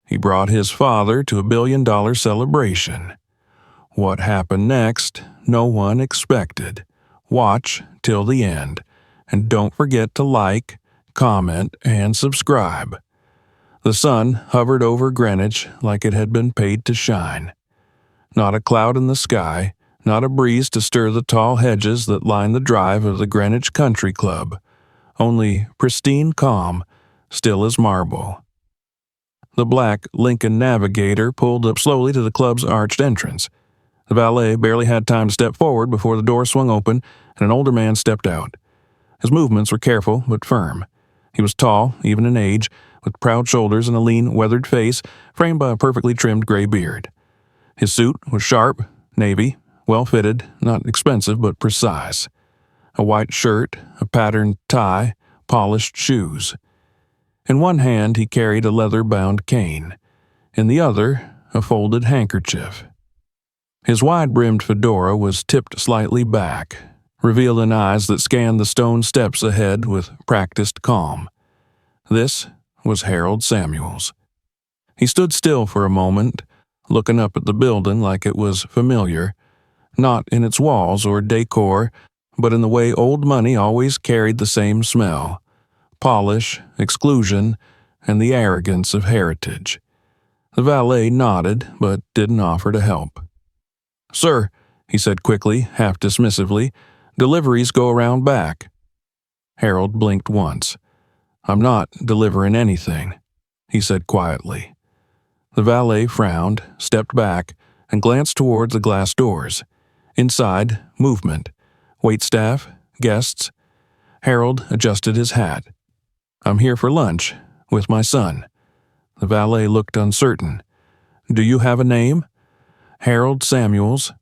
He brought his father to a $1 billion celebration. What happened next, no one expected. Watch till the end, and don't forget to like, comment, and subscribe. The sun hovered over Greenwich like it had been paid to shine. Not a cloud in the sky, not a breeze to stir the tall hedges that line the drive of the Greenwich Country Club. Only pristine calm, still as marble. The black Lincoln Navigator pulled up slowly to the club's arched entrance. The valet barely had time to step forward before the door swung open and an older man stepped out. His movements were careful but firm. He was tall, even in age, with proud shoulders and a lean, weathered face framed by a perfectly trimmed gray beard. His suit was sharp, navy, well-fitted, not expensive but precise. A white shirt, a patterned tie, polished shoes. In one hand he carried a leather-bound cane. In the other, a folded handkerchief. His wide-brimmed fedora was tipped slightly back, revealing eyes that scanned the stone steps ahead with practiced calm. This was Harold Samuels. He stood still for a moment, looking up at the building like it was familiar, not in its walls or decor, but in the way old money always carried the same smell: polish, exclusion, and the arrogance of heritage. The valet nodded, but didn't offer to help. "Sir," he said quickly, half dismissively, "deliveries go around back." Harold blinked once. "I'm not delivering anything," he said quietly. The valet frowned, stepped back, and glanced toward the glass doors. Inside, movement. Waitstaff, guests. Harold adjusted his hat. "I'm here for lunch, with my son." The valet looked uncertain. "Do you have a name?" "Harold Samuels."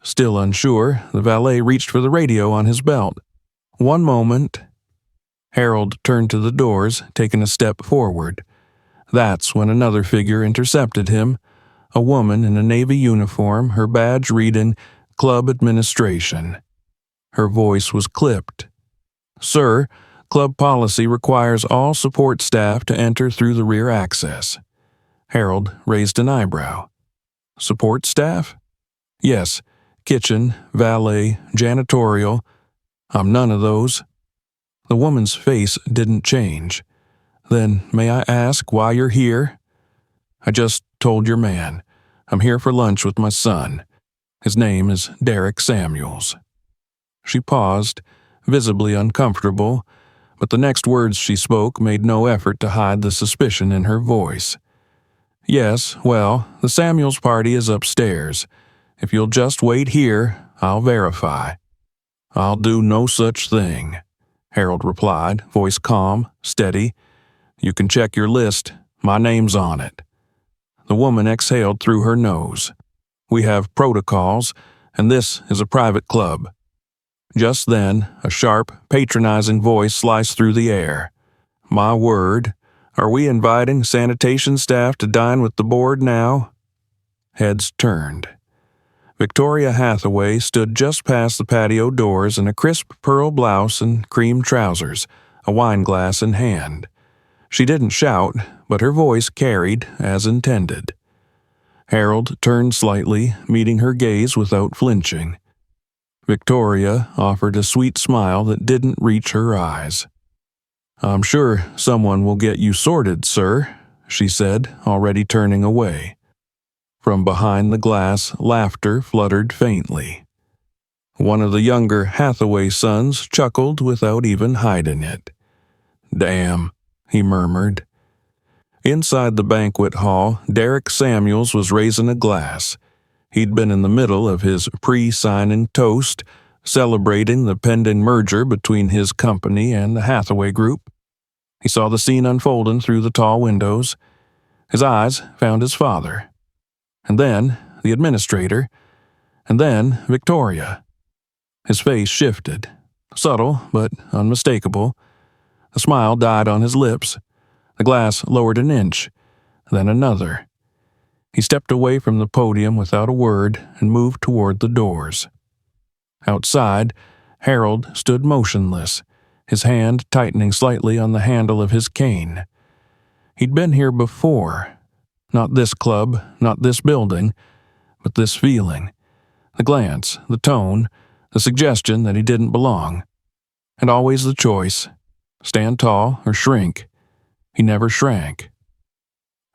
Still unsure, the valet reached for the radio on his belt. "One moment." Harold turned to the doors, taking a step forward. That's when another figure intercepted him, a woman in a navy uniform, her badge reading Club Administration. Her voice was clipped. "Sir, club policy requires all support staff to enter through the rear access." Harold raised an eyebrow. "Support staff?" "Yes, kitchen, valet, janitorial. I'm none of those." The woman's face didn't change. "Then may I ask why you're here?" "I just told your man. I'm here for lunch with my son. His name is Derek Samuels." She paused, visibly uncomfortable, but the next words she spoke made no effort to hide the suspicion in her voice. "Yes, well, the Samuels party is upstairs. If you'll just wait here, I'll verify." "I'll do no such thing," Harold replied, voice calm, steady. "You can check your list. My name's on it." The woman exhaled through her nose. "We have protocols, and this is a private club." Just then, a sharp, patronizing voice sliced through the air. "My word, are we inviting sanitation staff to dine with the board now?" Heads turned. Victoria Hathaway stood just past the patio doors in a crisp pearl blouse and cream trousers, a wineglass in hand. She didn't shout, but her voice carried as intended. Harold turned slightly, meeting her gaze without flinching. Victoria offered a sweet smile that didn't reach her eyes. "I'm sure someone will get you sorted, sir," she said, already turning away. From behind the glass, laughter fluttered faintly. One of the younger Hathaway sons chuckled without even hiding it. "Damn," he murmured. Inside the banquet hall, Derek Samuels was raising a glass. He'd been in the middle of his pre-signing toast, celebrating the pending merger between his company and the Hathaway Group. He saw the scene unfolding through the tall windows. His eyes found his father. And then the administrator. And then Victoria. His face shifted, subtle but unmistakable. The smile died on his lips. The glass lowered an inch, then another. He stepped away from the podium without a word and moved toward the doors. Outside, Harold stood motionless, his hand tightening slightly on the handle of his cane. He'd been here before, Not this club, not this building, but this feeling. The glance, the tone, the suggestion that he didn't belong. And always the choice. Stand tall or shrink. He never shrank.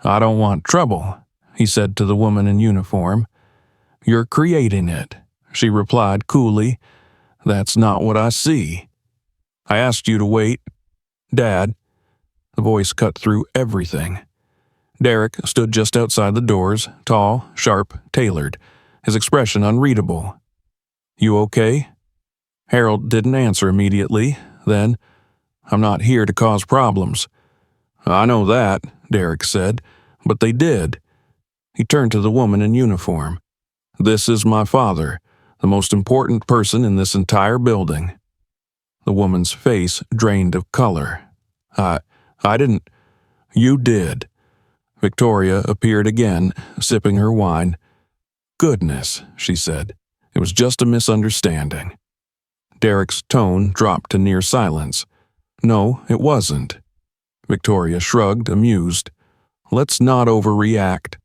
"I don't want trouble," he said to the woman in uniform. "You're creating it," she replied coolly. "That's not what I see. I asked you to wait." "Dad." The voice cut through everything. Derek stood just outside the doors, tall, sharp, tailored, his expression unreadable. "You okay?" Harold didn't answer immediately. Then, "I'm not here to cause problems." "I know that," Derek said, "but they did." He turned to the woman in uniform. "This is my father, the most important person in this entire building." The woman's face drained of color. I didn't." "You did." Victoria appeared again, sipping her wine. "Goodness," she said. "It was just a misunderstanding." Derek's tone dropped to near silence. "No, it wasn't." Victoria shrugged, amused. "Let's not overreact."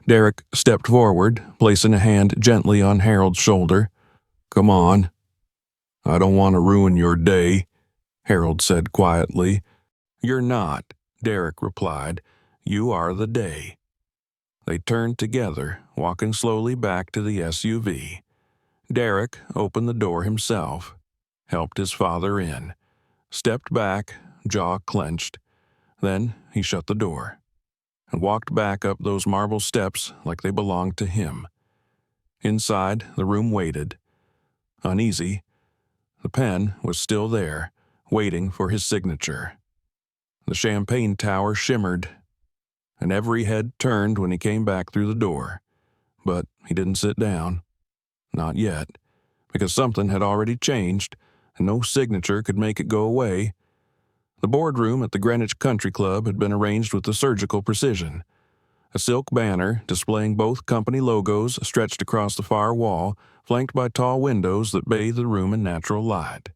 Derek stepped forward, placing a hand gently on Harold's shoulder. "Come on." "I don't want to ruin your day," Harold said quietly. "You're not," Derek replied. "You are the day." They turned together, walking slowly back to the SUV. Derek opened the door himself, helped his father in, stepped back, jaw clenched. Then he shut the door and walked back up those marble steps like they belonged to him. Inside, the room waited. Uneasy, the pen was still there, waiting for his signature. The champagne tower shimmered, and every head turned when he came back through the door. But he didn't sit down. Not yet, because something had already changed, and no signature could make it go away. The boardroom at the Greenwich Country Club had been arranged with surgical precision. A silk banner displaying both company logos stretched across the far wall, flanked by tall windows that bathed the room in natural light.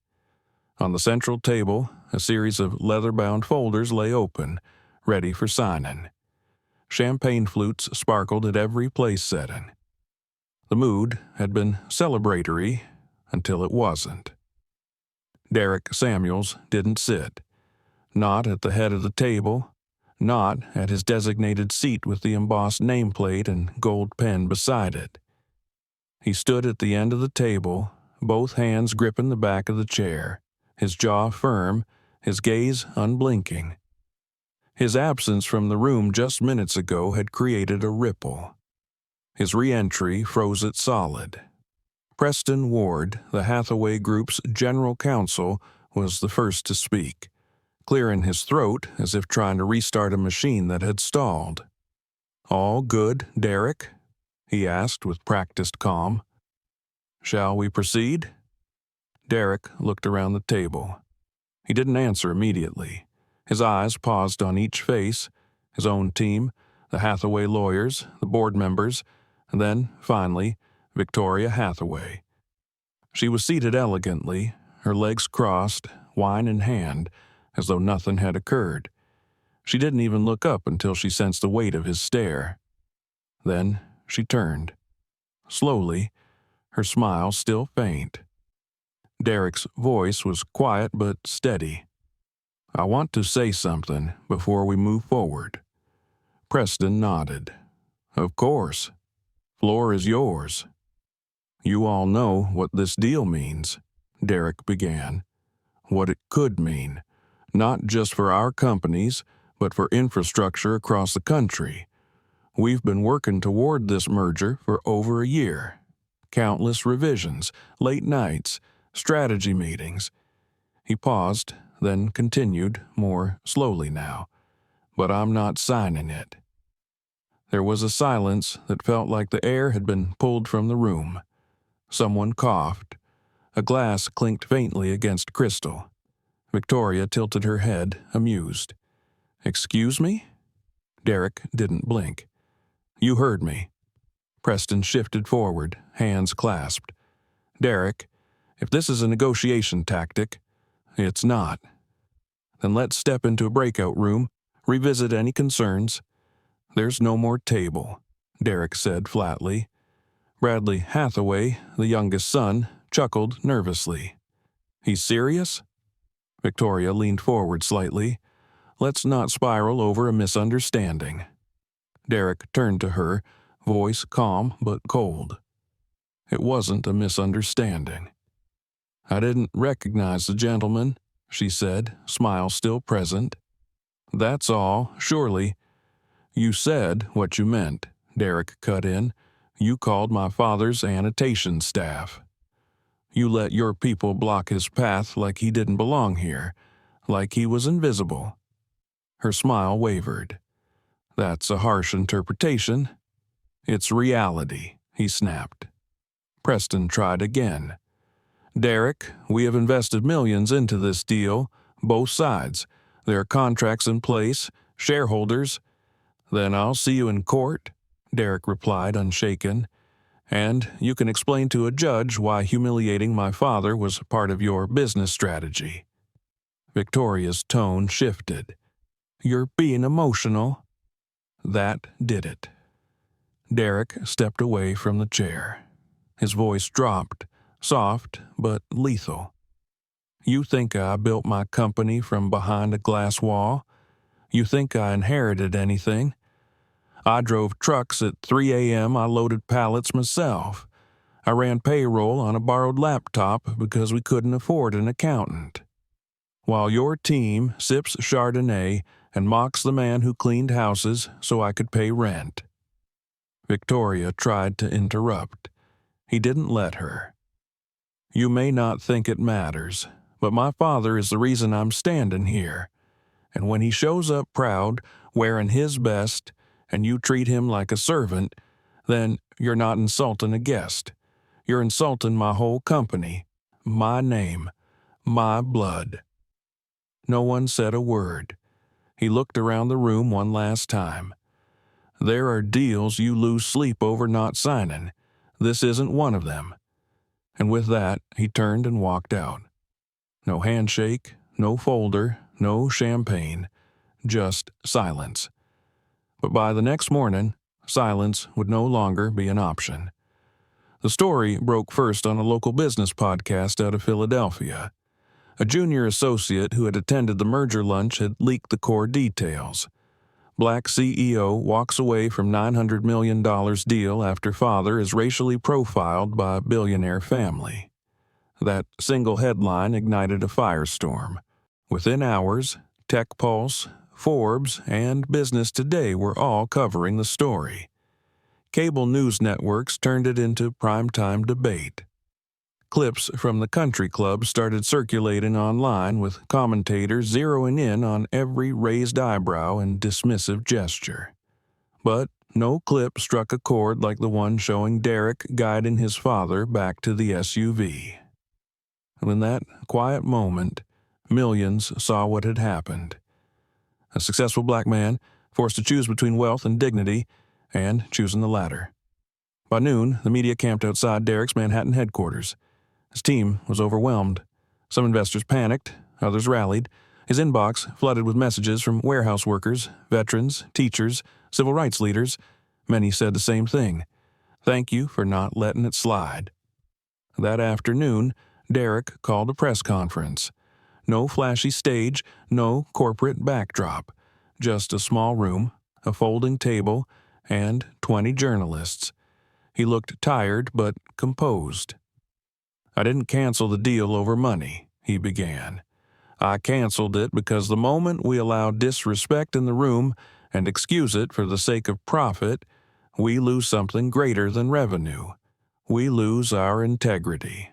On the central table, a series of leather-bound folders lay open, ready for signing. Champagne flutes sparkled at every place setting. The mood had been celebratory until it wasn't. Derek Samuels didn't sit. Not at the head of the table, not at his designated seat with the embossed nameplate and gold pen beside it. He stood at the end of the table, both hands gripping the back of the chair, his jaw firm, his gaze unblinking. His absence from the room just minutes ago had created a ripple. His re-entry froze it solid. Preston Ward, the Hathaway Group's general counsel, was the first to speak, clearing his throat as if trying to restart a machine that had stalled. "All good, Derek?" he asked with practiced calm. "Shall we proceed?" Derek looked around the table. He didn't answer immediately. His eyes paused on each face, his own team, the Hathaway lawyers, the board members, and then, finally, Victoria Hathaway. She was seated elegantly, her legs crossed, wine in hand, as though nothing had occurred. She didn't even look up until she sensed the weight of his stare. Then she turned. Slowly, her smile still faint. Derek's voice was quiet but steady. "I want to say something before we move forward." Preston nodded. "Of course. Floor is yours." "You all know what this deal means," Derek began. "What it could mean, not just for our companies, but for infrastructure across the country. We've been working toward this merger for over a year. Countless revisions, late nights, strategy meetings." He paused, then continued, more slowly now. "But I'm not signing it." There was a silence that felt like the air had been pulled from the room. Someone coughed. A glass clinked faintly against crystal. Victoria tilted her head, amused. "Excuse me?" Derek didn't blink. "You heard me." Preston shifted forward, hands clasped. "Derek, if this is a negotiation tactic, it's not. Then let's step into a breakout room, revisit any concerns." "There's no more table," Derek said flatly. Bradley Hathaway, the youngest son, chuckled nervously. "He's serious?" Victoria leaned forward slightly. "Let's not spiral over a misunderstanding." Derek turned to her, voice calm but cold. "It wasn't a misunderstanding." "I didn't recognize the gentleman," she said, smile still present. "That's all, surely." "You said what you meant," Derek cut in. "You called my father's annotation staff. You let your people block his path like he didn't belong here, like he was invisible." Her smile wavered. "That's a harsh interpretation." "It's reality," he snapped. Preston tried again. "Derek, we have invested millions into this deal, both sides. There are contracts in place, shareholders." "Then I'll see you in court," Derek replied unshaken. "And you can explain to a judge why humiliating my father was part of your business strategy." Victoria's tone shifted. "You're being emotional." That did it. Derek stepped away from the chair. His voice dropped, soft but lethal. "You think I built my company from behind a glass wall? You think I inherited anything? I drove trucks at 3 a.m. I loaded pallets myself. I ran payroll on a borrowed laptop because we couldn't afford an accountant. While your team sips Chardonnay and mocks the man who cleaned houses so I could pay rent." Victoria tried to interrupt. He didn't let her. "You may not think it matters, but my father is the reason I'm standing here. And when he shows up proud, wearing his best, and you treat him like a servant, then you're not insulting a guest. You're insulting my whole company, my name, my blood." No one said a word. He looked around the room one last time. "There are deals you lose sleep over not signing. This isn't one of them." And with that, he turned and walked out. No handshake, no folder, no champagne, just silence. But by the next morning, silence would no longer be an option. The story broke first on a local business podcast out of Philadelphia. A junior associate who had attended the merger lunch had leaked the core details. Black CEO walks away from $900 million deal after father is racially profiled by billionaire family. That single headline ignited a firestorm. Within hours, TechPulse, Forbes, and Business Today were all covering the story. Cable news networks turned it into primetime debate. Clips from the country club started circulating online with commentators zeroing in on every raised eyebrow and dismissive gesture. But no clip struck a chord like the one showing Derek guiding his father back to the SUV. And in that quiet moment, millions saw what had happened. A successful black man forced to choose between wealth and dignity, and choosing the latter. By noon, the media camped outside Derek's Manhattan headquarters. His team was overwhelmed. Some investors panicked, others rallied. His inbox flooded with messages from warehouse workers, veterans, teachers, civil rights leaders. Many said the same thing. "Thank you for not letting it slide." That afternoon, Derek called a press conference. No flashy stage, no corporate backdrop. Just a small room, a folding table, and 20 journalists. He looked tired but composed. "I didn't cancel the deal over money," he began. "I canceled it because the moment we allow disrespect in the room and excuse it for the sake of profit, we lose something greater than revenue. We lose our integrity."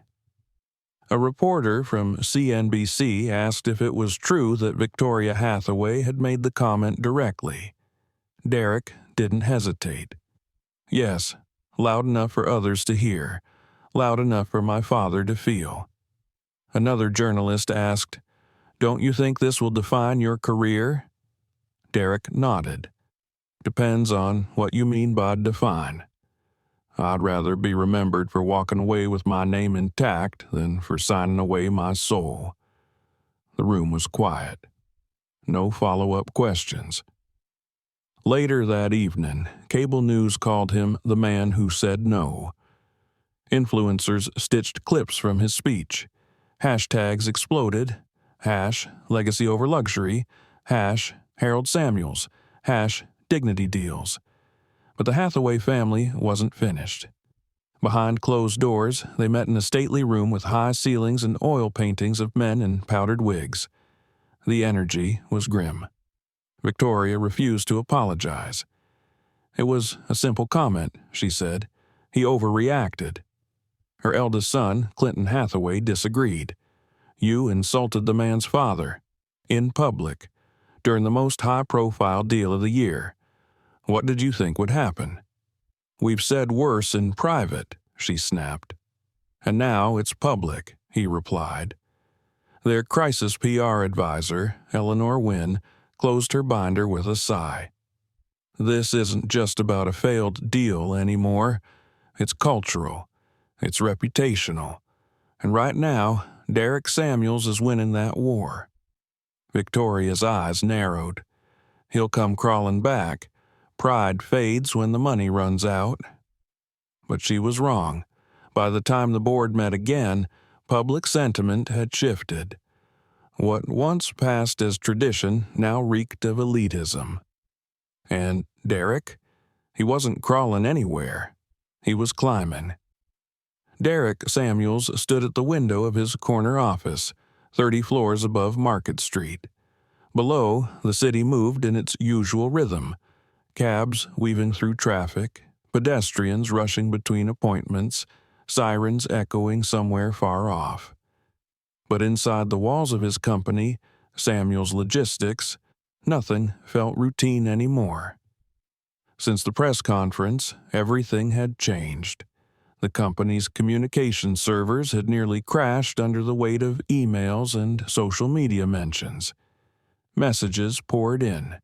A reporter from CNBC asked if it was true that Victoria Hathaway had made the comment directly. Derek didn't hesitate. "Yes, loud enough for others to hear, loud enough for my father to feel." Another journalist asked, "Don't you think this will define your career?" Derek nodded. "Depends on what you mean by define. I'd rather be remembered for walking away with my name intact than for signing away my soul." The room was quiet. No follow-up questions. Later that evening, cable news called him the man who said no. Influencers stitched clips from his speech. Hashtags exploded. #legacy over luxury. #Harold Samuels. #dignity deals. But the Hathaway family wasn't finished. Behind closed doors, they met in a stately room with high ceilings and oil paintings of men in powdered wigs. The energy was grim. Victoria refused to apologize. It was a simple comment, she said. He overreacted. Her eldest son, Clinton Hathaway, disagreed. You insulted the man's father. In public. During the most high-profile deal of the year. What did you think would happen? We've said worse in private, she snapped. And now it's public, he replied. Their crisis PR advisor, Eleanor Wynne, closed her binder with a sigh. This isn't just about a failed deal anymore. It's cultural. It's reputational. And right now, Derek Samuels is winning that war. Victoria's eyes narrowed. He'll come crawling back. Pride fades when the money runs out. But she was wrong. By the time the board met again, public sentiment had shifted. What once passed as tradition now reeked of elitism. And Derek? He wasn't crawling anywhere. He was climbing. Derek Samuels stood at the window of his corner office, 30 floors above Market Street. Below, the city moved in its usual rhythm. Cabs weaving through traffic, pedestrians rushing between appointments, sirens echoing somewhere far off. But inside the walls of his company, Samuels Logistics, nothing felt routine anymore. Since the press conference, everything had changed. The company's communication servers had nearly crashed under the weight of emails and social media mentions. Messages poured in.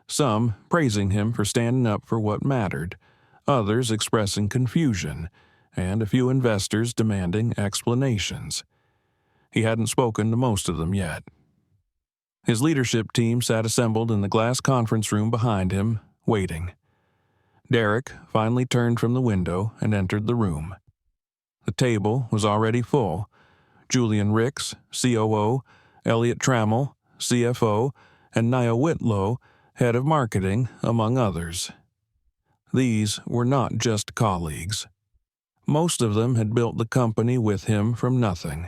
Some praising him for standing up for what mattered, others expressing confusion, and a few investors demanding explanations. He hadn't spoken to most of them yet. His leadership team sat assembled in the glass conference room behind him, waiting. Derek finally turned from the window and entered the room. The table was already full. Julian Ricks, COO, Elliot Trammell, CFO, and Nia Whitlow, head of marketing, among others. These were not just colleagues. Most of them had built the company with him from nothing.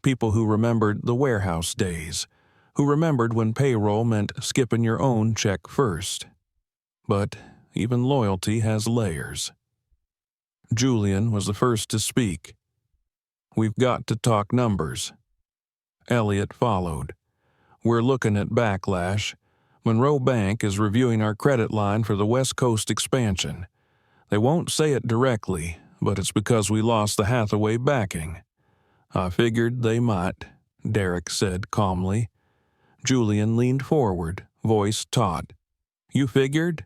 People who remembered the warehouse days, who remembered when payroll meant skipping your own check first. But even loyalty has layers. Julian was the first to speak. We've got to talk numbers. Elliot followed. We're looking at backlash. Monroe Bank is reviewing our credit line for the West Coast expansion. They won't say it directly, but it's because we lost the Hathaway backing. I figured they might, Derek said calmly. Julian leaned forward, voice taut. You figured?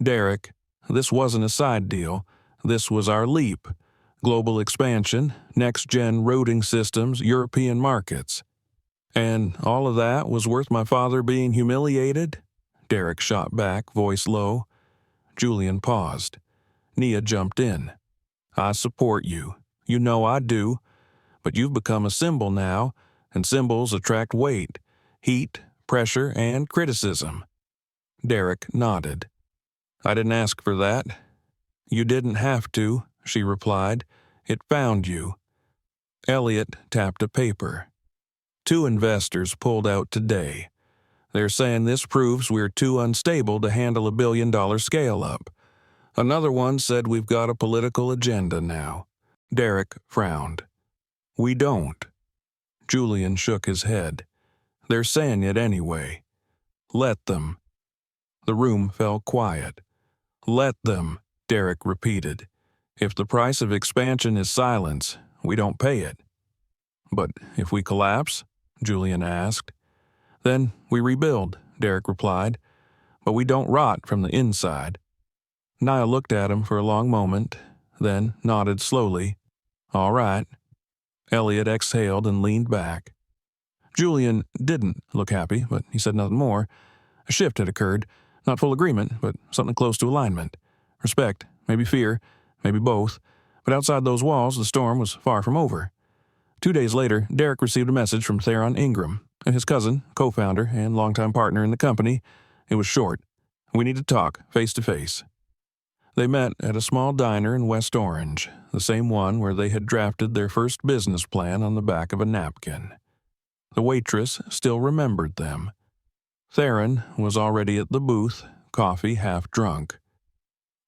Derek, this wasn't a side deal. This was our leap. Global expansion, next-gen routing systems, European markets. And all of that was worth my father being humiliated? Derek shot back, voice low. Julian paused. Nia jumped in. I support you. You know I do. But you've become a symbol now, and symbols attract weight, heat, pressure, and criticism. Derek nodded. I didn't ask for that. You didn't have to, she replied. It found you. Elliot tapped a paper. 2 investors pulled out today. They're saying this proves we're too unstable to handle a billion-dollar scale-up. Another one said we've got a political agenda now. Derek frowned. We don't. Julian shook his head. They're saying it anyway. Let them. The room fell quiet. Let them, Derek repeated. If the price of expansion is silence, we don't pay it. But if we collapse? Julian asked. Then we rebuild, Derek replied. But we don't rot from the inside. Nia looked at him for a long moment, then nodded slowly. All right. Elliot exhaled and leaned back. Julian didn't look happy, but he said nothing more. A shift had occurred. Not full agreement, but something close to alignment. Respect, maybe fear, maybe both. But outside those walls, the storm was far from over. 2 days later, Derek received a message from Theron Ingram, his cousin, co-founder, and longtime partner in the company. It was short. We need to talk, face to face. They met at a small diner in West Orange, the same one where they had drafted their first business plan on the back of a napkin. The waitress still remembered them. Theron was already at the booth, coffee half drunk.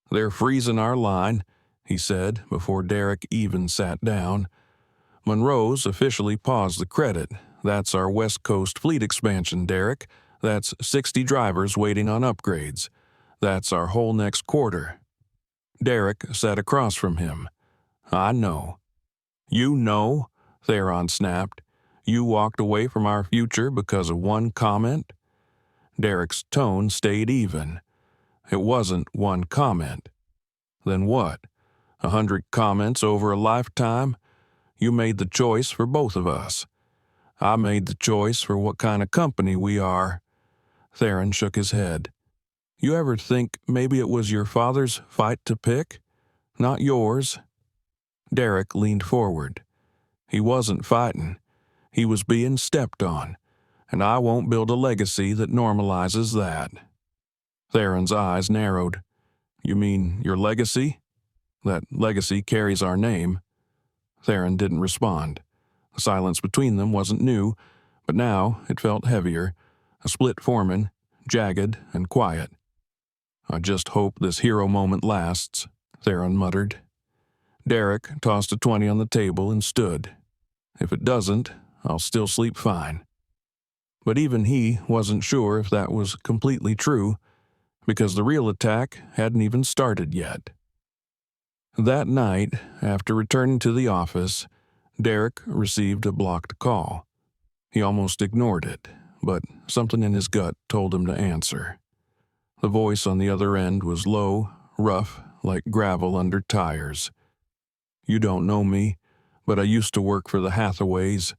"They're freezing our line," he said before Derek even sat down. "Monroe's officially paused the credit. That's our West Coast fleet expansion, Derek. That's 60 drivers waiting on upgrades. That's our whole next quarter." Derek sat across from him. "I know." "You know?" Theron snapped. "You walked away from our future because of one comment?" Derek's tone stayed even. "It wasn't one comment." "Then what? 100 comments over a lifetime? You made the choice for both of us. I made the choice for what kind of company we are." Theron shook his head. "You ever think maybe it was your father's fight to pick? Not yours?" Derek leaned forward. "He wasn't fighting. He was being stepped on, and I won't build a legacy that normalizes that." Theron's eyes narrowed. "You mean your legacy? That legacy carries our name." Theron didn't respond. The silence between them wasn't new, but now it felt heavier, a split foreman, jagged and quiet. "I just hope this hero moment lasts," Theron muttered. Derek tossed a 20 on the table and stood. "If it doesn't, I'll still sleep fine." But even he wasn't sure if that was completely true, because the real attack hadn't even started yet. That night, after returning to the office, Derek received a blocked call. He almost ignored it, but something in his gut told him to answer. The voice on the other end was low, rough, like gravel under tires. "You don't know me, but I used to work for the Hathaways.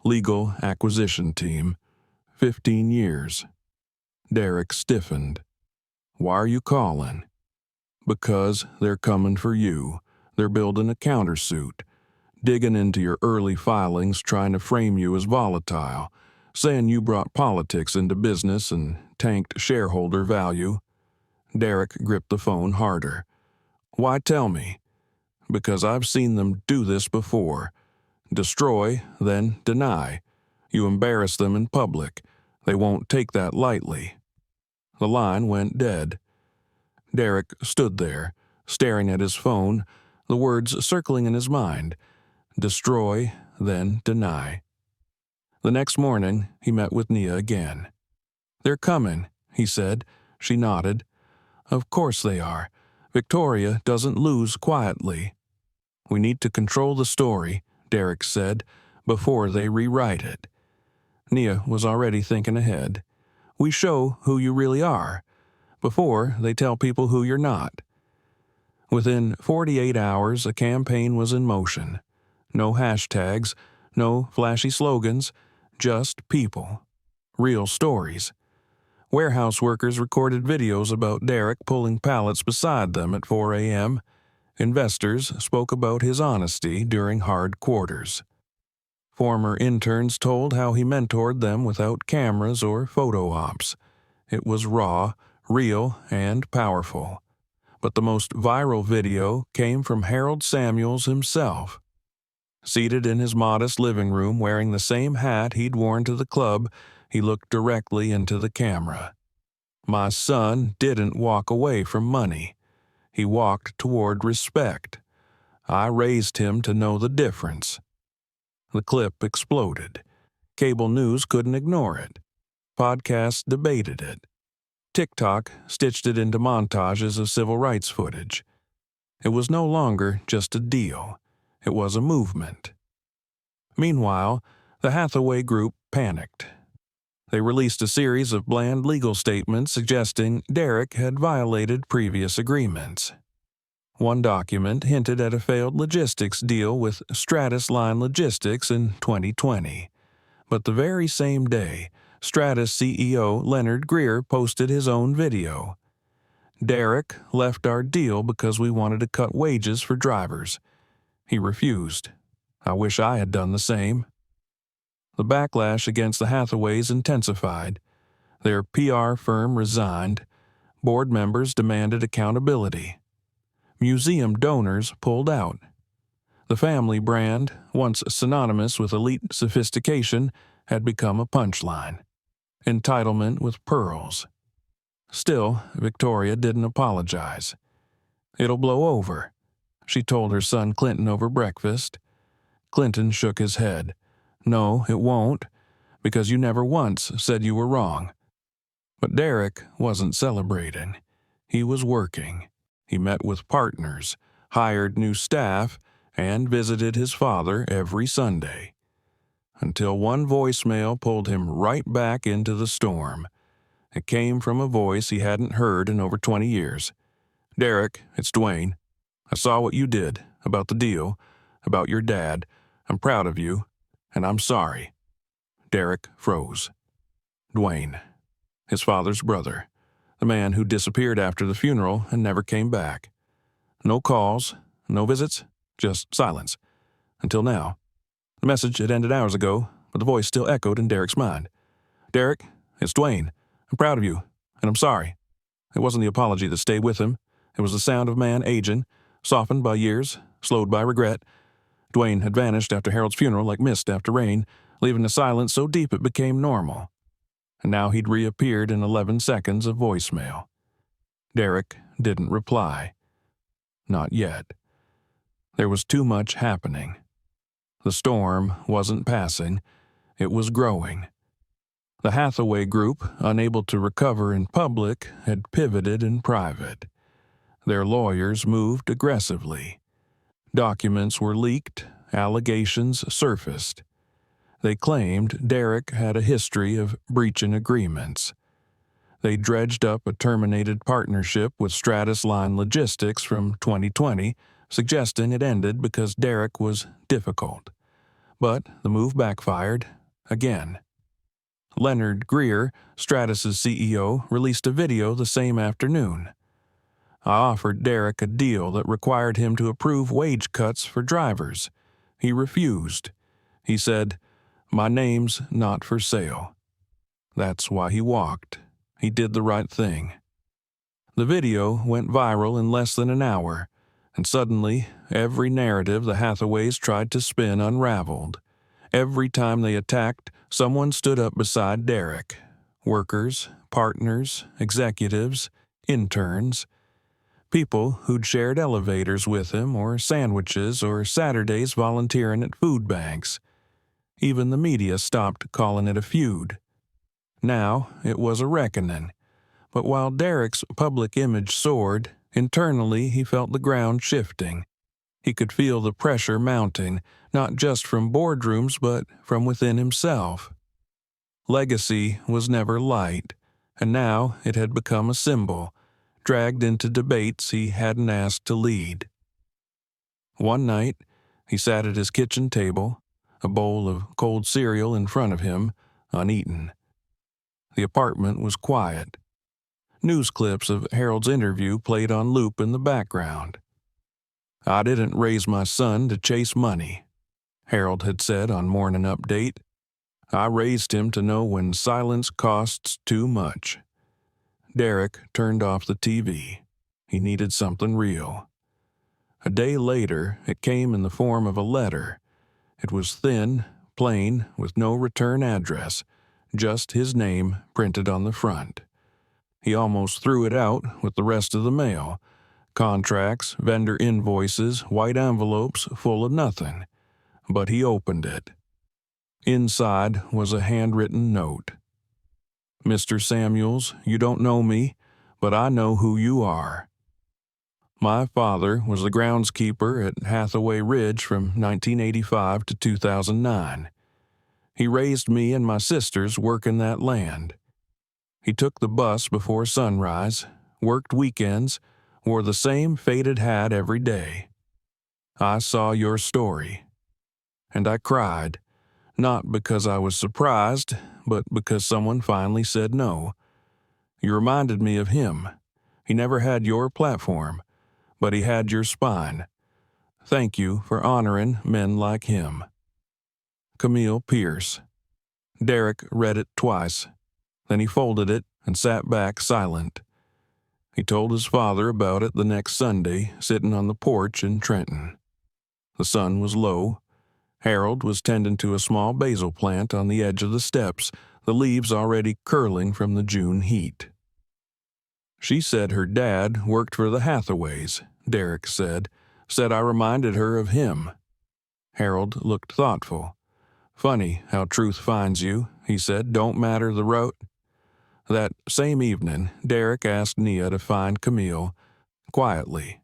Legal acquisition team. 15 years. Derek stiffened. "Why are you calling?" "Because they're coming for you. They're building a countersuit. Digging into your early filings, trying to frame you as volatile, saying you brought politics into business and tanked shareholder value." Derek gripped the phone harder. "Why tell me?" "Because I've seen them do this before. Destroy, then deny. You embarrass them in public. They won't take that lightly." The line went dead. Derek stood there, staring at his phone, the words circling in his mind. Destroy, then deny. The next morning, he met with Nia again. "They're coming," he said. She nodded. "Of course they are. Victoria doesn't lose quietly." "We need to control the story," Derek said, "before they rewrite it." Nia was already thinking ahead. "We show who you really are, before they tell people who you're not." Within 48 hours, a campaign was in motion. No hashtags, no flashy slogans, just people. Real stories. Warehouse workers recorded videos about Derek pulling pallets beside them at 4 a.m. Investors spoke about his honesty during hard quarters. Former interns told how he mentored them without cameras or photo ops. It was raw, real, and powerful. But the most viral video came from Harold Samuels himself. Seated in his modest living room wearing the same hat he'd worn to the club, he looked directly into the camera. "My son didn't walk away from money. He walked toward respect. I raised him to know the difference." The clip exploded. Cable news couldn't ignore it. Podcasts debated it. TikTok stitched it into montages of civil rights footage. It was no longer just a deal. It was a movement. Meanwhile, the Hathaway Group panicked. They released a series of bland legal statements suggesting Derek had violated previous agreements. One document hinted at a failed logistics deal with Stratus Line Logistics in 2020. But the very same day, Stratus CEO Leonard Greer posted his own video. Derek left our deal because we wanted to cut wages for drivers. He refused. I wish I had done the same. The backlash against the Hathaways intensified. Their PR firm resigned. Board members demanded accountability. Museum donors pulled out. The family brand, once synonymous with elite sophistication, had become a punchline. Entitlement with pearls. Still, Victoria didn't apologize. "It'll blow over," she told her son Clinton over breakfast. Clinton shook his head. "No, it won't, because you never once said you were wrong." But Derek wasn't celebrating. He was working. He met with partners, hired new staff, and visited his father every Sunday. Until one voicemail pulled him right back into the storm. It came from a voice he hadn't heard in over 20 years. "Derek, it's Dwayne. I saw what you did, about the deal, about your dad. I'm proud of you, and I'm sorry." Derek froze. Dwayne, his father's brother, the man who disappeared after the funeral and never came back. No calls, no visits, just silence. Until now. The message had ended hours ago, but the voice still echoed in Derek's mind. "Derek, it's Dwayne. I'm proud of you, and I'm sorry." It wasn't the apology that stayed with him. It was the sound of man aging, softened by years, slowed by regret. Dwayne had vanished after Harold's funeral like mist after rain, leaving a silence so deep it became normal. And now he'd reappeared in 11 seconds of voicemail. Derek didn't reply. Not yet. There was too much happening. The storm wasn't passing. It was growing. The Hathaway Group, unable to recover in public, had pivoted in private. Their lawyers moved aggressively. Documents were leaked, allegations surfaced. They claimed Derek had a history of breaching agreements. They dredged up a terminated partnership with Stratus Line Logistics from 2020, suggesting it ended because Derek was difficult. But the move backfired again. Leonard Greer, Stratus's CEO, released a video the same afternoon. "I offered Derek a deal that required him to approve wage cuts for drivers. He refused. He said, 'My name's not for sale.' That's why he walked. He did the right thing." The video went viral in less than an hour, and suddenly every narrative the Hathaways tried to spin unraveled. Every time they attacked, someone stood up beside Derek. Workers, partners, executives, interns. People who'd shared elevators with him, or sandwiches, or Saturdays volunteering at food banks. Even the media stopped calling it a feud. Now it was a reckoning. But while Derek's public image soared, internally he felt the ground shifting. He could feel the pressure mounting, not just from boardrooms but from within himself. Legacy was never light, and now it had become a symbol, dragged into debates he hadn't asked to lead. One night, he sat at his kitchen table, a bowl of cold cereal in front of him, uneaten. The apartment was quiet. News clips of Harold's interview played on loop in the background. "I didn't raise my son to chase money," Harold had said on Morning Update. "I raised him to know when silence costs too much." Derek turned off the TV. He needed something real. A day later, it came in the form of a letter. It was thin, plain, with no return address, just his name printed on the front. He almost threw it out with the rest of the mail. Contracts, vendor invoices, white envelopes full of nothing. But he opened it. Inside was a handwritten note. "Mr. Samuels, you don't know me, but I know who you are. My father was the groundskeeper at Hathaway Ridge from 1985 to 2009. He raised me and my sisters working that land. He took the bus before sunrise, worked weekends, wore the same faded hat every day. I saw your story. And I cried, not because I was surprised, but because someone finally said no. You reminded me of him. He never had your platform, but he had your spine. Thank you for honoring men like him. Camille Pierce. Derek read it twice. Then he folded it and sat back silent. He told his father about it the next Sunday, sitting on the porch in Trenton. The sun was low. Harold was tending to a small basil plant on the edge of the steps, the leaves already curling from the June heat. She said her dad worked for the Hathaways, Derek said I reminded her of him. Harold looked thoughtful. Funny how truth finds you, he said. Don't matter the road. That same evening, Derek asked Nia to find Camille, quietly.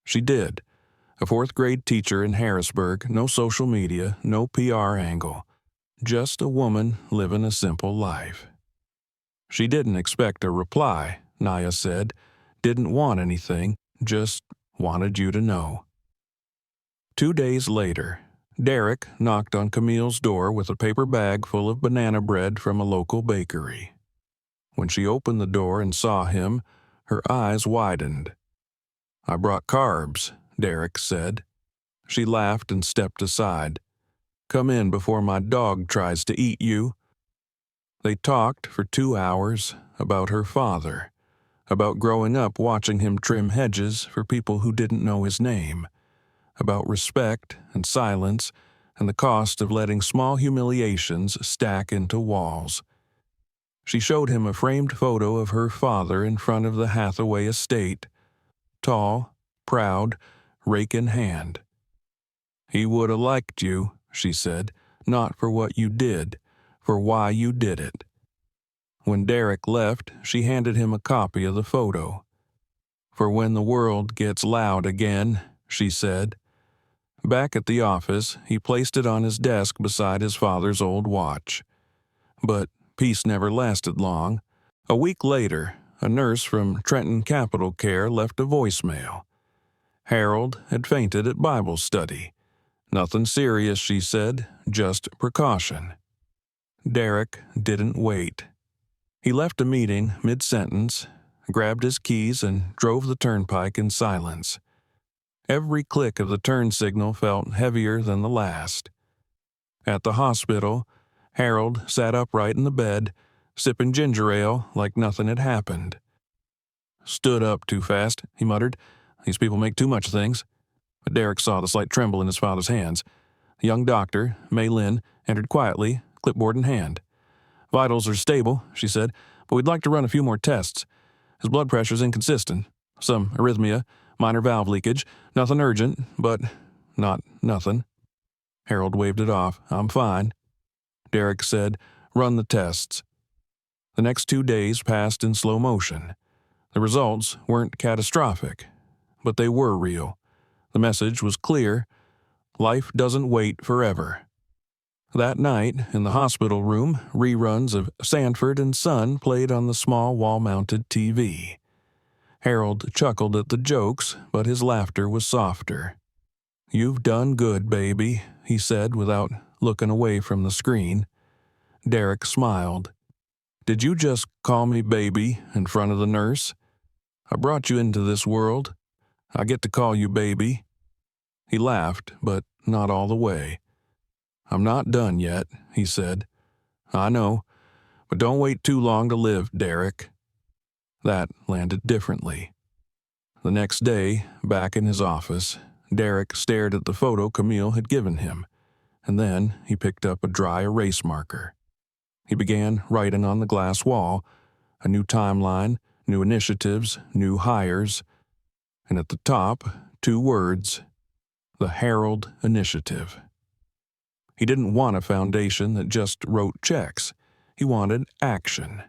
She did. A fourth-grade teacher in Harrisburg, no social media, no PR angle. Just a woman living a simple life. She didn't expect a reply, Nia said. Didn't want anything, just wanted you to know. 2 days later, Derek knocked on Camille's door with a paper bag full of banana bread from a local bakery. When she opened the door and saw him, her eyes widened. I brought carbs, Derek said. She laughed and stepped aside. Come in before my dog tries to eat you. They talked for 2 hours about her father, about growing up watching him trim hedges for people who didn't know his name, about respect and silence and the cost of letting small humiliations stack into walls. She showed him a framed photo of her father in front of the Hathaway estate, tall, proud, rake in hand. He would have liked you, she said, not for what you did, for why you did it. When Derek left, she handed him a copy of the photo. For when the world gets loud again, she said. Back at the office, he placed it on his desk beside his father's old watch. But peace never lasted long. A week later, a nurse from Trenton Capital Care left a voicemail. Harold had fainted at Bible study. Nothing serious, she said, just precaution. Derek didn't wait. He left a meeting mid-sentence, grabbed his keys, and drove the turnpike in silence. Every click of the turn signal felt heavier than the last. At the hospital, Harold sat upright in the bed, sipping ginger ale like nothing had happened. Stood up too fast, he muttered. These people make too much things. But Derek saw the slight tremble in his father's hands. The young doctor, Mei Lin, entered quietly, clipboard in hand. Vitals are stable, she said, but we'd like to run a few more tests. His blood pressure's inconsistent. Some arrhythmia, minor valve leakage, nothing urgent, but not nothing. Harold waved it off. I'm fine. Derek said, run the tests. The next 2 days passed in slow motion. The results weren't catastrophic, but they were real. The message was clear. Life doesn't wait forever. That night, in the hospital room, reruns of Sanford and Son played on the small wall-mounted TV. Harold chuckled at the jokes, but his laughter was softer. You've done good, baby, he said without looking away from the screen. Derek smiled. Did you just call me baby in front of the nurse? I brought you into this world. I get to call you baby. He laughed, but not all the way. I'm not done yet, he said. I know, but don't wait too long to live, Derek. That landed differently. The next day, back in his office, Derek stared at the photo Camille had given him, and then he picked up a dry erase marker. He began writing on the glass wall, a new timeline, new initiatives, new hires, and at the top, 2 words, the Harold Initiative. He didn't want a foundation that just wrote checks. He wanted action.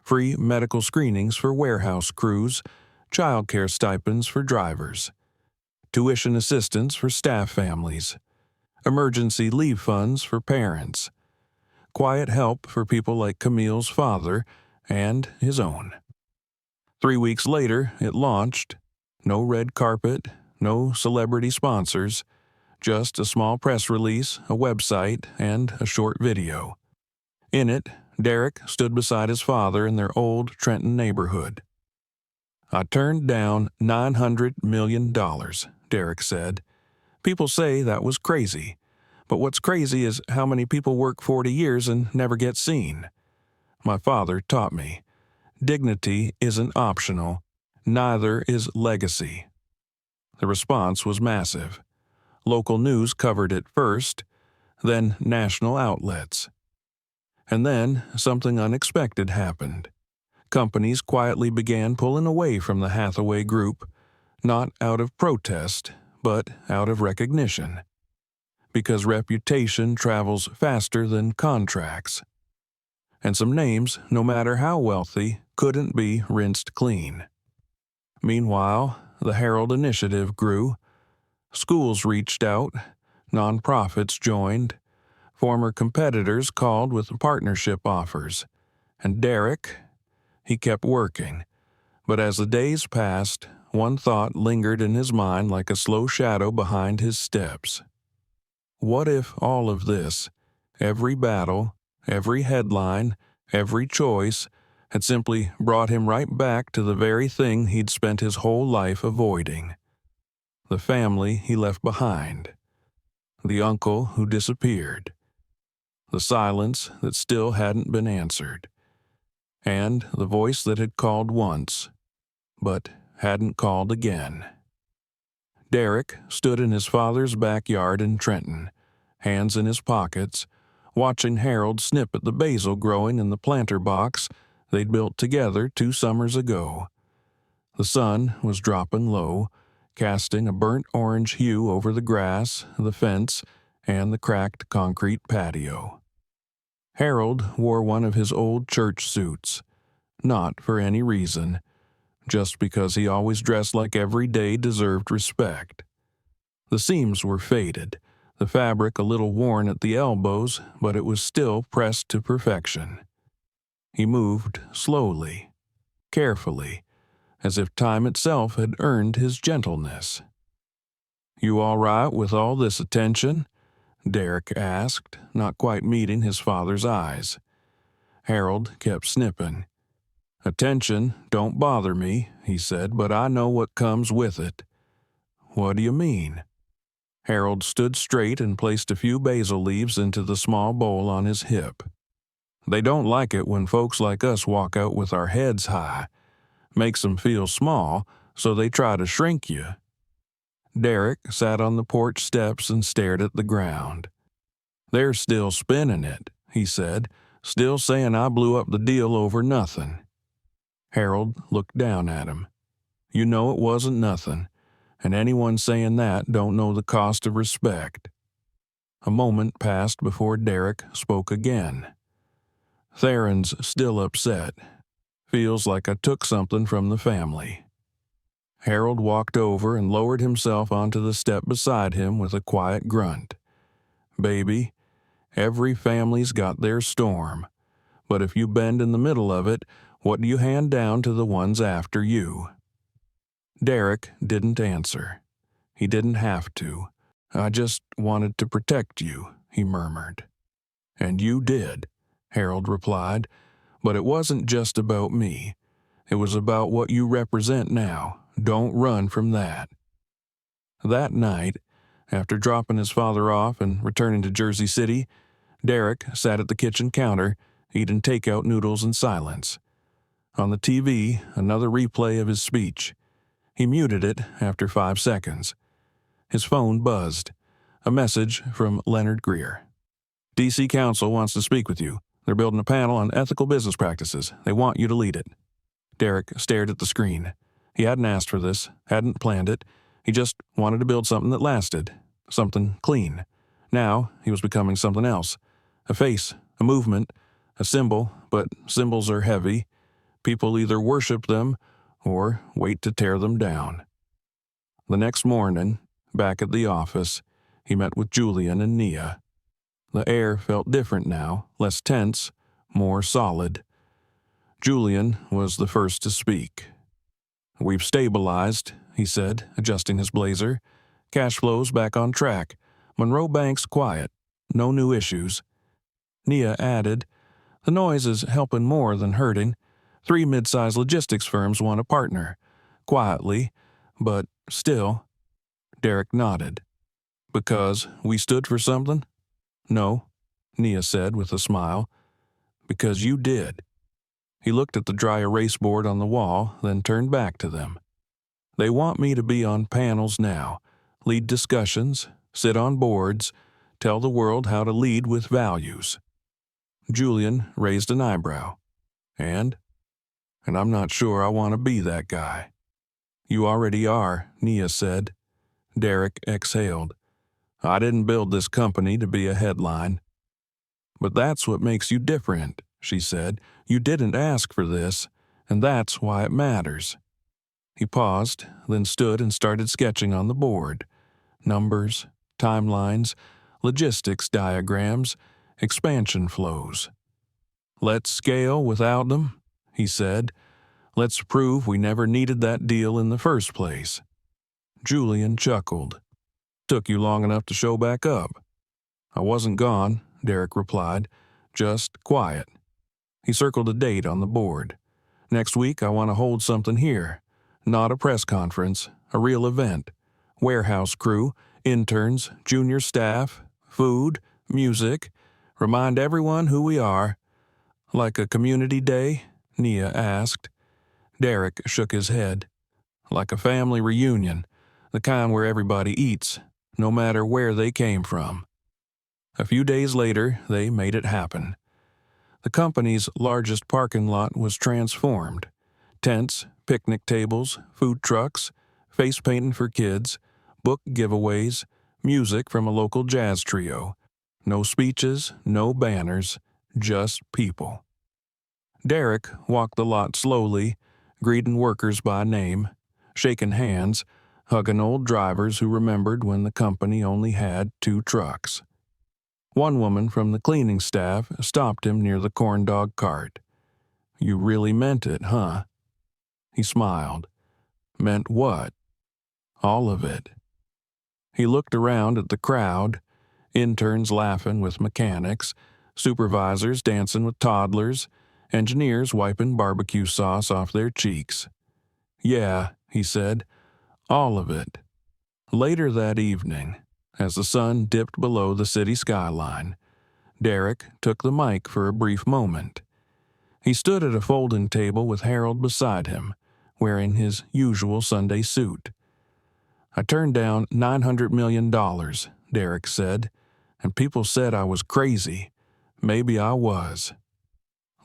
Free medical screenings for warehouse crews, childcare stipends for drivers, tuition assistance for staff families, emergency leave funds for parents, quiet help for people like Camille's father and his own. 3 weeks later, it launched. No red carpet, no celebrity sponsors, just a small press release, a website, and a short video. In it, Derek stood beside his father in their old Trenton neighborhood. "I turned down $900 million, Derek said. "People say that was crazy. But what's crazy is how many people work 40 years and never get seen. My father taught me. Dignity isn't optional. Neither is legacy." The response was massive. Local news covered it first, then national outlets. And then something unexpected happened. Companies quietly began pulling away from the Hathaway Group, not out of protest, but out of recognition. Because reputation travels faster than contracts. And some names, no matter how wealthy, couldn't be rinsed clean. Meanwhile, the Herald Initiative grew. Schools reached out, nonprofits joined, former competitors called with partnership offers. And Derek, he kept working. But as the days passed, one thought lingered in his mind like a slow shadow behind his steps. What if all of this, every battle, every headline, every choice, had simply brought him right back to the very thing he'd spent his whole life avoiding? The family he left behind. The uncle who disappeared. The silence that still hadn't been answered. And the voice that had called once, but hadn't called again. Derek stood in his father's backyard in Trenton, hands in his pockets, watching Harold snip at the basil growing in the planter box they'd built together 2 summers ago. The sun was dropping low, casting a burnt orange hue over the grass, the fence, and the cracked concrete patio. Harold wore one of his old church suits, not for any reason, just because he always dressed like every day deserved respect. The seams were faded, the fabric a little worn at the elbows, but it was still pressed to perfection. He moved slowly, carefully, as if time itself had earned his gentleness. "You all right with all this attention?" Derek asked, not quite meeting his father's eyes. Harold kept snipping. "Attention don't bother me," he said, "but I know what comes with it." "What do you mean?" Harold stood straight and placed a few basil leaves into the small bowl on his hip. "They don't like it when folks like us walk out with our heads high. Makes them feel small, so they try to shrink you." Derek sat on the porch steps and stared at the ground. "They're still spinning it," he said, "still saying I blew up the deal over nothing." Harold looked down at him. "You know it wasn't nothing, and anyone saying that don't know the cost of respect." A moment passed before Derek spoke again. "Theron's still upset. Feels like I took something from the family." Harold walked over and lowered himself onto the step beside him with a quiet grunt. "Baby, every family's got their storm, but if you bend in the middle of it, what do you hand down to the ones after you?" Derek didn't answer. He didn't have to. "I just wanted to protect you," he murmured. "And you did," Harold replied, "but it wasn't just about me. It was about what you represent now. Don't run from that." That night, after dropping his father off and returning to Jersey City, Derek sat at the kitchen counter, eating takeout noodles in silence. On the TV, another replay of his speech. He muted it after 5 seconds. His phone buzzed. A message from Leonard Greer. "DC Council wants to speak with you. They're building a panel on ethical business practices. They want you to lead it." Derek stared at the screen. He hadn't asked for this, hadn't planned it. He just wanted to build something that lasted, something clean. Now he was becoming something else. A face, a movement, a symbol, but symbols are heavy. People either worship them or wait to tear them down. The next morning, back at the office, he met with Julian and Nia. The air felt different now, less tense, more solid. Julian was the first to speak. "We've stabilized," he said, adjusting his blazer. "Cash flow's back on track. Monroe Bank's quiet. No new issues." Nia added, The noise is helping more than hurting. 3 mid-sized logistics firms want a partner. Quietly, but still. Derek nodded. Because we stood for something? No, Nia said with a smile. Because you did. He looked at the dry erase board on the wall, then turned back to them. They want me to be on panels now, lead discussions, sit on boards, tell the world how to lead with values. Julian raised an eyebrow. And I'm not sure I want to be that guy. You already are, Nia said. Derek exhaled. I didn't build this company to be a headline. But that's what makes you different, she said. You didn't ask for this, and that's why it matters. He paused, then stood and started sketching on the board. Numbers, timelines, logistics diagrams, expansion flows. Let's scale without them, he said. Let's prove we never needed that deal in the first place. Julian chuckled. Took you long enough to show back up. I wasn't gone, Derek replied. Just quiet. He circled a date on the board. Next week I want to hold something here. Not a press conference, a real event. Warehouse crew, interns, junior staff, food, music. Remind everyone who we are. Like a community day? Nia asked. Derek shook his head. Like a family reunion, the kind where everybody eats, no matter where they came from. A few days later, they made it happen. The company's largest parking lot was transformed. Tents, picnic tables, food trucks, face painting for kids, book giveaways, music from a local jazz trio. No speeches, no banners, just people. Derek walked the lot slowly, greeting workers by name, shaking hands, hugging old drivers who remembered when the company only had 2 trucks. One woman from the cleaning staff stopped him near the corn dog cart. You really meant it, huh? He smiled. Meant what? All of it. He looked around at the crowd, interns laughing with mechanics, supervisors dancing with toddlers, engineers wiping barbecue sauce off their cheeks. Yeah, he said, all of it. Later that evening, as the sun dipped below the city skyline, Derek took the mic for a brief moment. He stood at a folding table with Harold beside him, wearing his usual Sunday suit. I turned down $900 million, Derek said, and people said I was crazy. Maybe I was.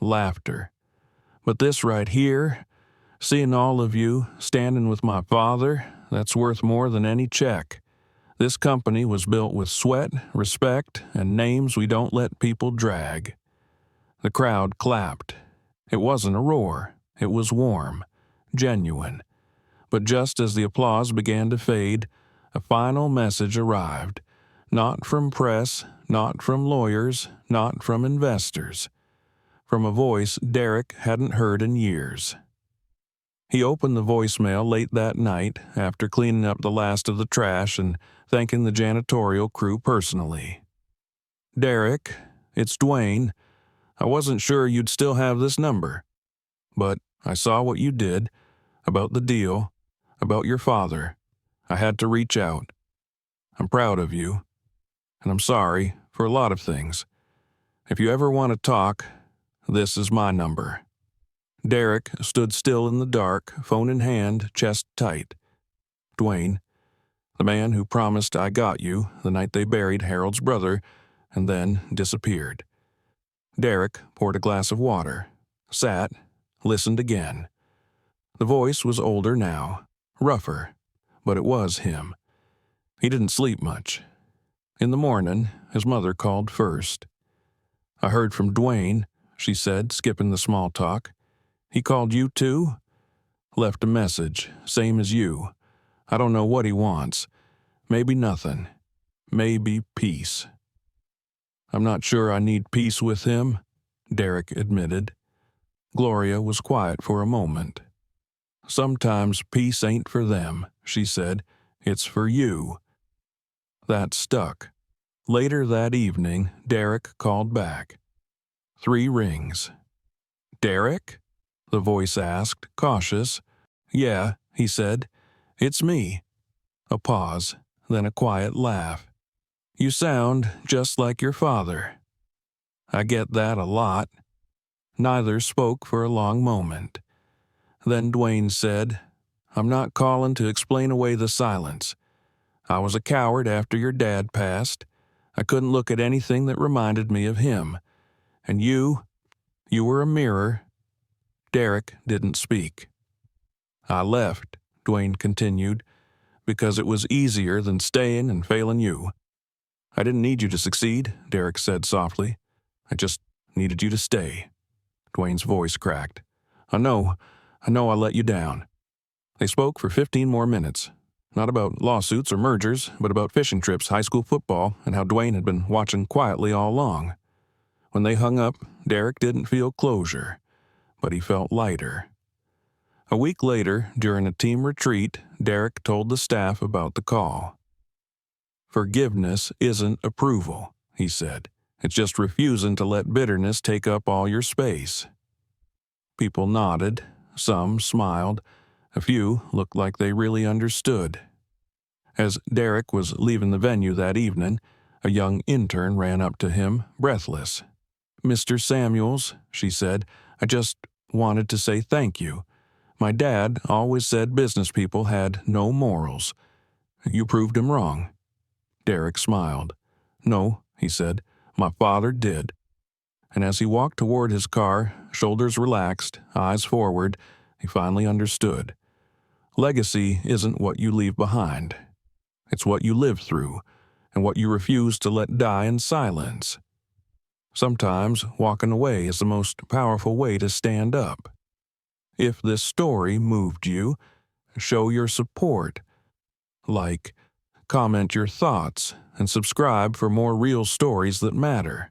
Laughter. But this right here, seeing all of you standing with my father, that's worth more than any check. This company was built with sweat, respect, and names we don't let people drag. The crowd clapped. It wasn't a roar. It was warm, genuine. But just as the applause began to fade, a final message arrived. Not from press, not from lawyers, not from investors. From a voice Derek hadn't heard in years. He opened the voicemail late that night after cleaning up the last of the trash and thanking the janitorial crew personally. Derek, it's Dwayne. I wasn't sure you'd still have this number. But I saw what you did, about the deal, about your father. I had to reach out. I'm proud of you. And I'm sorry for a lot of things. If you ever want to talk, this is my number. Derek stood still in the dark, phone in hand, chest tight. Dwayne, the man who promised I got you the night they buried Harold's brother and then disappeared. Derek poured a glass of water, sat, listened again. The voice was older now, rougher, but it was him. He didn't sleep much. In the morning, his mother called first. I heard from Dwayne, she said, skipping the small talk. He called you too? Left a message, same as you. I don't know what he wants. Maybe nothing. Maybe peace. I'm not sure I need peace with him, Derek admitted. Gloria was quiet for a moment. Sometimes peace ain't for them, she said. It's for you. That stuck. Later that evening, Derek called back. 3 rings. "Derek?" the voice asked, cautious. "Yeah," he said. "It's me." A pause, then a quiet laugh. "You sound just like your father." "I get that a lot." Neither spoke for a long moment. Then Dwayne said, "I'm not calling to explain away the silence. I was a coward after your dad passed. I couldn't look at anything that reminded me of him. And you were a mirror." Derek didn't speak. "I left," Dwayne continued, "because it was easier than staying and failing you." "I didn't need you to succeed," Derek said softly. "I just needed you to stay." Dwayne's voice cracked. I know I let you down." They spoke for 15 more minutes. Not about lawsuits or mergers, but about fishing trips, high school football, and how Dwayne had been watching quietly all along. When they hung up, Derek didn't feel closure, but he felt lighter. A week later, during a team retreat, Derek told the staff about the call. "Forgiveness isn't approval," he said. "It's just refusing to let bitterness take up all your space." People nodded, some smiled, a few looked like they really understood. As Derek was leaving the venue that evening, a young intern ran up to him, breathless. "Mr. Samuels," she said, "I just wanted to say thank you. My dad always said business people had no morals. You proved him wrong." Derek smiled. "No," he said, "my father did." And as he walked toward his car, shoulders relaxed, eyes forward, he finally understood. Legacy isn't what you leave behind. It's what you live through, and what you refuse to let die in silence. Sometimes walking away is the most powerful way to stand up. If this story moved you, show your support. Like, comment your thoughts, and subscribe for more real stories that matter.